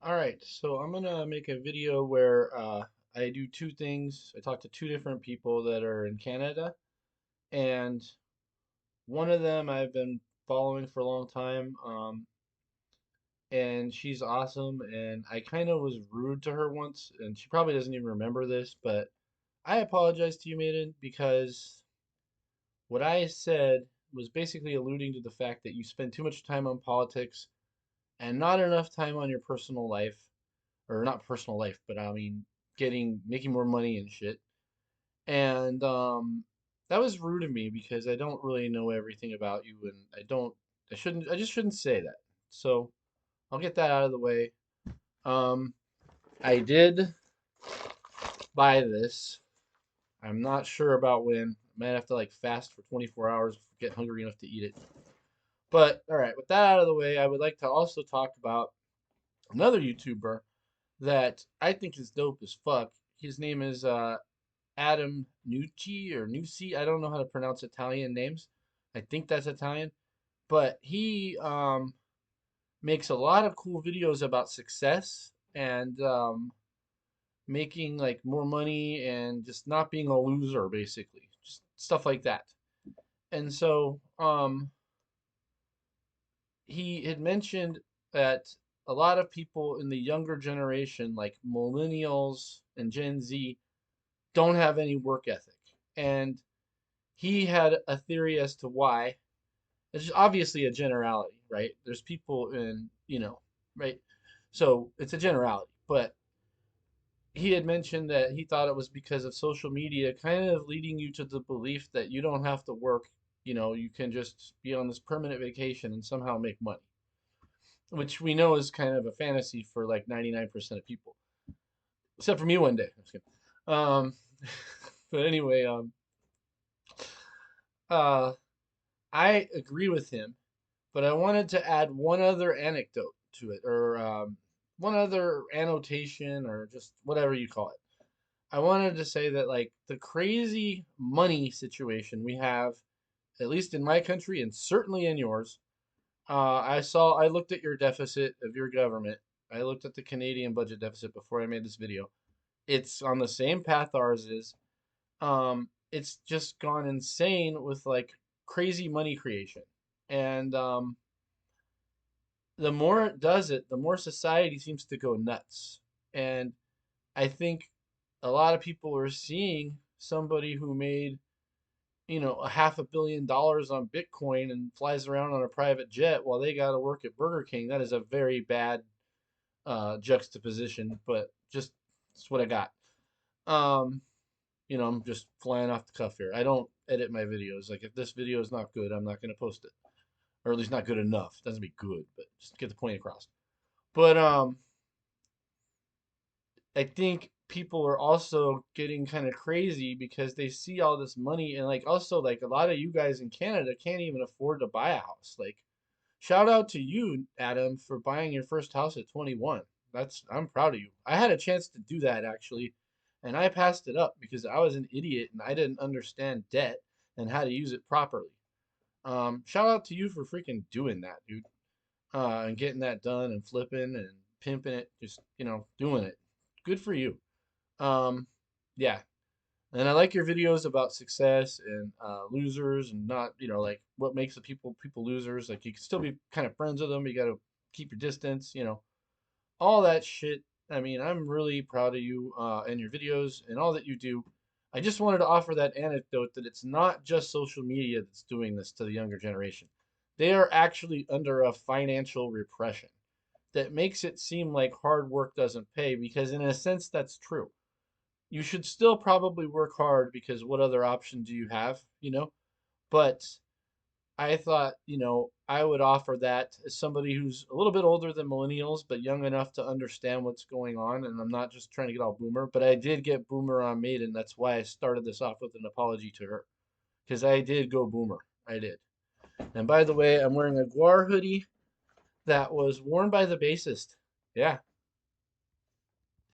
Alright, so I'm gonna make a video where I do two things. I talk to two different people that are in Canada, and one of them I've been following for a long time, and she's awesome, and I kind of was rude to her once, and she probably doesn't even remember this, but I apologize to you, Maiden, because what I said was basically alluding to the fact that you spend too much time on politics and not enough time on your personal life, or not personal life, but I mean making more money and shit. And that was rude of me because I don't really know everything about you, and I just shouldn't say that. So I'll get that out of the way. Um, I did buy this. I'm not sure about when. I might have to like fast for 24 hours, get hungry enough to eat it. But all right, with that out of the way, I would like to also talk about another YouTuber that I think is dope as fuck. His name is Adam Nucci or Nucci. I don't know how to pronounce Italian names. I think that's Italian, but he makes a lot of cool videos about success and making like more money and just not being a loser, basically, just stuff like that. And so he had mentioned that a lot of people in the younger generation, like millennials and Gen Z, don't have any work ethic. And he had a theory as to why. It's obviously a generality, right? There's people in, right? So it's a generality. But he had mentioned that he thought it was because of social media kind of leading you to the belief that you don't have to work, you can just be on this permanent vacation and somehow make money, which we know is kind of a fantasy for like 99% of people, except for me one day. I'm just kidding. Um, but anyway, uh, I agree with him, but I wanted to add one other anecdote to it, or one other annotation, or just whatever you call it. I wanted to say that, like, the crazy money situation we have, at least in my country and certainly in yours, I looked at your deficit of your government. I looked at the Canadian budget deficit before I made this video. It's on the same path ours is. It's just gone insane with like crazy money creation. And the more it does it, the more society seems to go nuts. And I think a lot of people are seeing somebody who made, a $500 million on Bitcoin and flies around on a private jet while they got to work at Burger King. That is a very bad juxtaposition, but just it's what I got. Um, I'm just flying off the cuff here. I don't edit my videos. Like if this video is not good, I'm not going to post it, or at least not good enough. It doesn't be good, but just get the point across. But I think people are also getting kind of crazy because they see all this money, and like also like a lot of you guys in Canada can't even afford to buy a house. Like shout out to you, Adam, for buying your first house at 21. I'm proud of you. I had a chance to do that actually, and I passed it up because I was an idiot and I didn't understand debt and how to use it properly. Shout out to you for freaking doing that, dude. And getting that done and flipping and pimping it, just doing it. Good for you. Um, yeah, and I like your videos about success and losers and not, like what makes the people losers. Like you can still be kind of friends with them. You got to keep your distance, all that shit. I mean, I'm really proud of you and your videos and all that you do. I just wanted to offer that anecdote that it's not just social media that's doing this to the younger generation. They are actually under a financial repression that makes it seem like hard work doesn't pay because, in a sense, that's true. You should still probably work hard because what other option do you have, But I thought, I would offer that as somebody who's a little bit older than millennials, but young enough to understand what's going on. And I'm not just trying to get all boomer, but I did get boomer on Maiden. That's why I started this off with an apology to her because I did go boomer. I did. And by the way, I'm wearing a Guar hoodie that was worn by the bassist. Yeah.